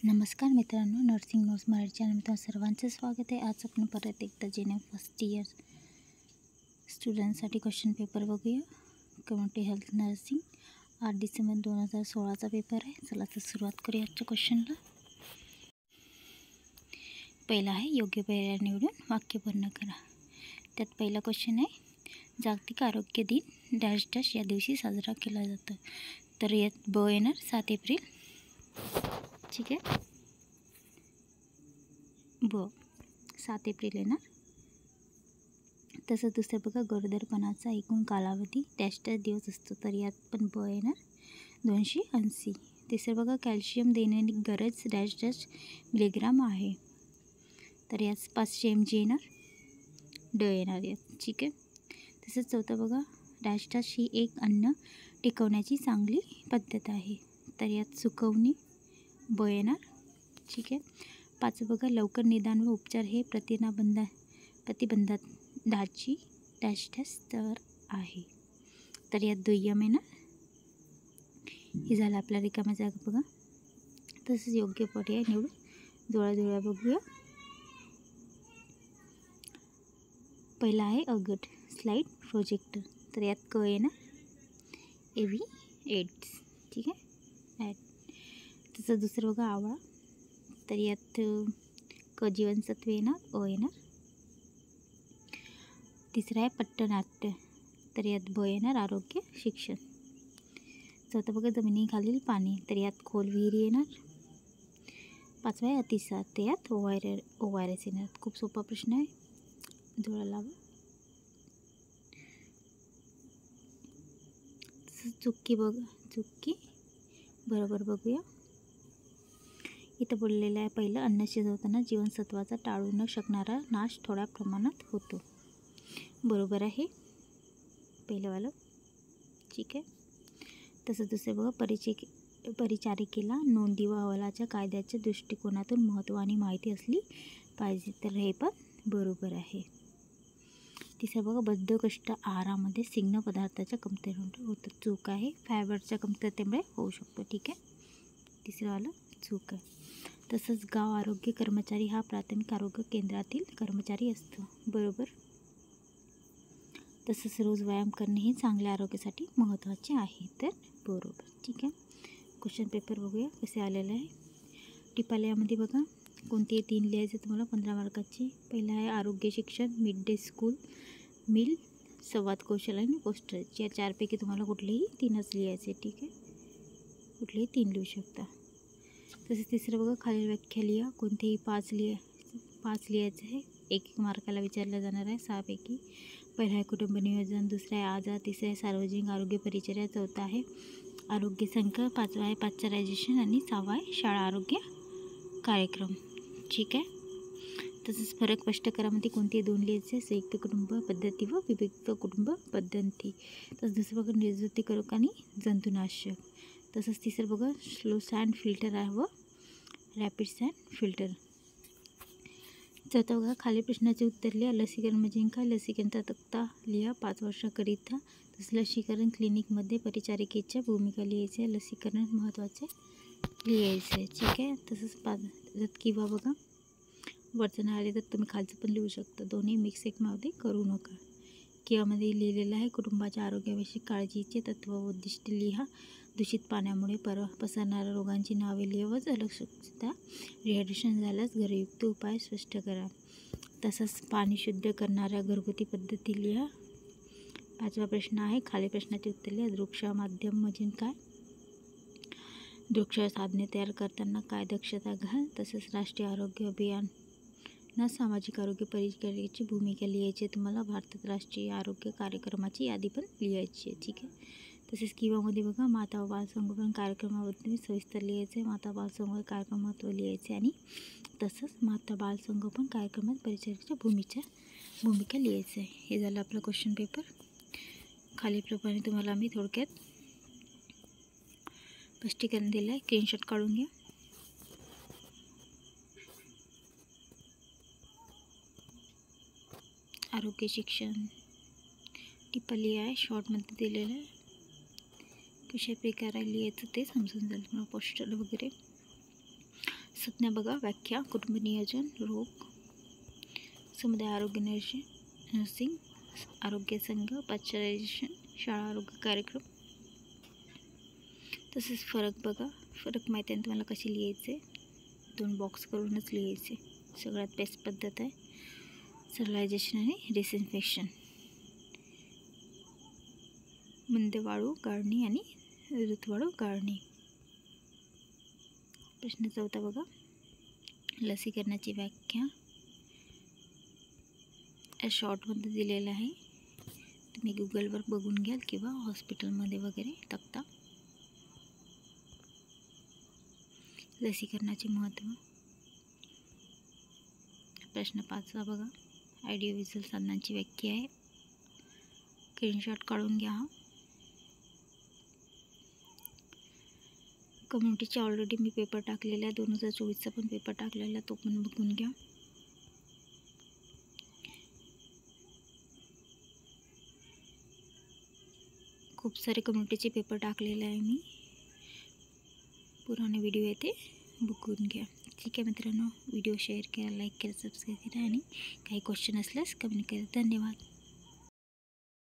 नमस्कार मित्रांनो, nursing notes Marathi चॅनलमध्ये सर्वांचं स्वागत आहे. आज आपण परत एकदा जेने फर्स्ट इयर स्टुडंटसाठी क्वेश्चन पेपर बघूया. कम्युनिटी हेल्थ नर्सिंग 8 डिसेंबर 2016चा पेपर आहे. चला तर सुरुवात करूया आजच्या क्वेश्चनला. पहिला आहे योग्य पर्याय निवडून वाक्य पूर्ण करा. त्यात पहिला क्वेश्चन आहे, जागतिक आरोग्य दिन डॅश डॅश या दिवशी साजरा केला जातो. तर यात ब येणार 7 एप्रिल. ठीक आहे, ब 7 एप्रिल येणार. तसं दुसरं बघा, गरोदरपणाचा एकूण कालावधी डॅश डॅश दिवस असतो. तर यात पण ब येणार 280. तिसरं बघा, कॅल्शियम दैनिक गरज डॅश डॅश मिलीग्राम आहे. तर यात 500 mg येणार, ड येणार यात. ठीक आहे. तसंच चौथं बघा, डॅश डॅश ही एक अन्न टिकवण्याची चांगली पद्धत आहे. तर यात सुकवणी, ब येणार. ठीक आहे. 5 बघा, लवकर निदान व उपचार हे प्रतिबंधाची डॅश डॅश स्तर आहे. तर यात दुय्यम येणार. हे झालं आपल्या रिकाम्या जागा बघा. तसंच योग्य पर्याय निवडून जुळाजुळवा बघूया. पहिला आहे अगट स्लाईड प्रोजेक्टर. तर यात क येणार, एव्ही एड्स. ठीक आहे, ॲड. तसं दुसरं बघा, आवळा. तर यात क जीवनसत्व येणार, अ येणार. तिसरं आहे पट्टनाट्य. तर यात ब येणार, आरोग्य शिक्षण. चौथं बघा, जमिनीखालील पाणी. तर यात खोल विहिरी येणार. 5वा आहे अतिसार. तर यात ORS येणार. खूप सोपा प्रश्न आहे, जुळा लावा. चुक्की बघा, चुक्की बरोबर बघूया. इथं बोललेलं आहे, पहिलं अन्न शिजवताना जीवनसत्वाचा टाळू न शकणारा नाश थोड्या प्रमाणात होतो. बरोबर आहे पहिलंवालं. ठीक आहे. तसं दुसरं बघा, परिचारिकेला नोंदी व अहवालाच्या कायद्याच्या दृष्टिकोनातून महत्त्व आणि माहिती असली पाहिजे. तर हे पण बरोबर आहे. तिसरं बघा, बद्धकष्ट आहारामध्ये स्निग्ध पदार्थाच्या कमतरतेमुळे होतं. चूक आहे, फायबरच्या कमतरतेमुळे होऊ शकतो. ठीक आहे, तिसरंवालं चूक आहे. तसंच गाव आरोग्य कर्मचारी हा प्राथमिक आरोग्य केंद्रातील कर्मचारी असतो. बरोबर. तसंच रोज व्यायाम करणे हे चांगल्या आरोग्यासाठी महत्त्वाचे आहे. तर बरोबर. ठीक आहे. क्वेश्चन पेपर बघूया कसे आलेलं आहे. टिपाल्यामध्ये बघा, कोणते 3 लिहायचे तुम्हाला 15 मार्काचे. पहिलं आहे आरोग्य शिक्षण, मिड डे स्कूल मील, संवाद कौशल्य आणि पोस्टर. या 4पैकी तुम्हाला कुठलेही 3च लिहायचे. ठीक आहे, कुठलेही 3 लिहू शकता. तसेच तिसरं बघा, खालील व्याख्या लिहा. कोणतेही 5 लिहायचं आहे. 1 मार्काला विचारलं जाणार आहे 6पैकी. पहिला आहे कुटुंब नियोजन, दुसरा आहे आजार, तिसरा आहे सार्वजनिक आरोग्य परिचर्या, चौथा आहे आरोग्य संघ, 5वा आहे पाश्चरायझेशन आणि 6वा आहे शाळा आरोग्य कार्यक्रम. ठीक आहे. तसंच फरक स्पष्ट करामध्ये कोणते 2 लिहायचे, संयुक्त कुटुंब पद्धती व विभक्त कुटुंब पद्धती. तसंच दुसरं बघा, निर्जंतुकीकरक आणि जंतुनाशक. तसंच तिसरं बघा, स्लो सँड फिल्टर आहे व रॅपिड सँड फिल्टर. चौथा बघा, खालील प्रश्नाचे उत्तर लिहा. लसीकरण म्हणजे काय? लसीकरणचा तक्ता लिहा 5 वर्षाकरिता. तसंच लसीकरण क्लिनिकमध्ये परिचारिकेच्या भूमिका लिहायची. लसीकरण महत्त्वाचे लिहायचे. ठीक आहे. तसंच किंवा बघा, वरचं आले तर तुम्ही खालचं पण लिहू शकता. दोन्ही मिक्स एकमध्ये करू नका. किंवामध्ये लिहिलेलं आहे कुटुंबाच्या आरोग्याविषयी काळजीचे तत्त्व व उद्दिष्ट लिहा. दूषित पाण्यामुळे पसरणाऱ्या रोगांची नावे लिहा व स्वच्छता डिहायड्रेशन झाल्यास घरयुक्त उपाय स्पष्ट करा. तसंच पाणी शुद्ध करणाऱ्या घरगुती पद्धती लिहा. 5वा प्रश्न आहे, खालील प्रश्नाचे उत्तर लिहा. दृकश्राव्य माध्यम म्हणजे काय? दृकश्राव्य साधने तयार करताना काय दक्षता घ्याल. तसंच राष्ट्रीय आरोग्य अभियान ना सामाजिक आरोग्य परिचारिकेची भूमिका लिहायची. तुम्हाला भारतात राष्ट्रीय आरोग्य कार्यक्रमाची यादी पण लिहायची आहे. ठीक आहे. तसेच किंवामध्ये बघा, माता व बालसंगोपन कार्यक्रमाबद्दल सविस्तर लिहायचं आहे. माता बालसंगोपन कार्यक्रम महत्त्व लिहायचे आणि तसंच माता बालसंगोपन कार्यक्रमात परिचारिकेच्या भूमिका लिहायचं आहे. हे झालं आपलं क्वेश्चन पेपर. खालीलप्रमाणे तुम्हाला आम्ही थोडक्यात स्पष्टीकरण दिलं आहे. स्क्रीनशॉट काढून घ्या. आरोग्य शिक्षण टिपली आहे, शॉर्टमध्ये दिलेलं आहे. कशा प्रकारे लिहायचं ते समजून जाईल तुम्हाला. पोस्टर वगैरे संज्ञा बघा, व्याख्या, कुटुंब नियोजन, रोग, समुदाय आरोग्य नर्सिंग, आरोग्य संघ, पाश्चरायझेशन, शाळा आरोग्य कार्यक्रम. तसेच फरक बघा, फरक माहिती आहे तुम्हाला कशी लिहायचे, 2 बॉक्स करूनच लिहायचे. सगळ्यात बेस्ट पद्धत आहे स्टरलायझेशन आणि डिसइन्फेक्शन. मंदवाळू गाळणी आणि ऋतुवाळू गाळणी. प्रश्न 4 बघा, लसीकरणाची व्याख्या या शॉर्टमध्ये दिलेलं आहे. तुम्ही गुगलवर बघून घ्याल किंवा हॉस्पिटलमध्ये वगैरे तक्ता. लसीकरणाचे महत्त्व. प्रश्न 5 बघा, ऑडिओ व्हिज्युअल साधनांची व्याख्या आहे. स्क्रीनशॉट काढून घ्या. कम्युनिटीचे ऑलरेडी मी पेपर टाकलेला आहे, 2024चा पण पेपर टाकलेला, तो पण बघून घ्या. खूप सारे कम्युनिटीचे पेपर टाकलेले आहे मी, पुराणे व्हिडिओ आहे ते बघून घ्या. ठीक आहे मित्रांनो, व्हिडिओ शेअर करा, लाईक करा, सबस्क्राईब करा आणि काही क्वेश्चन असल्यास कमेंट करा. धन्यवाद.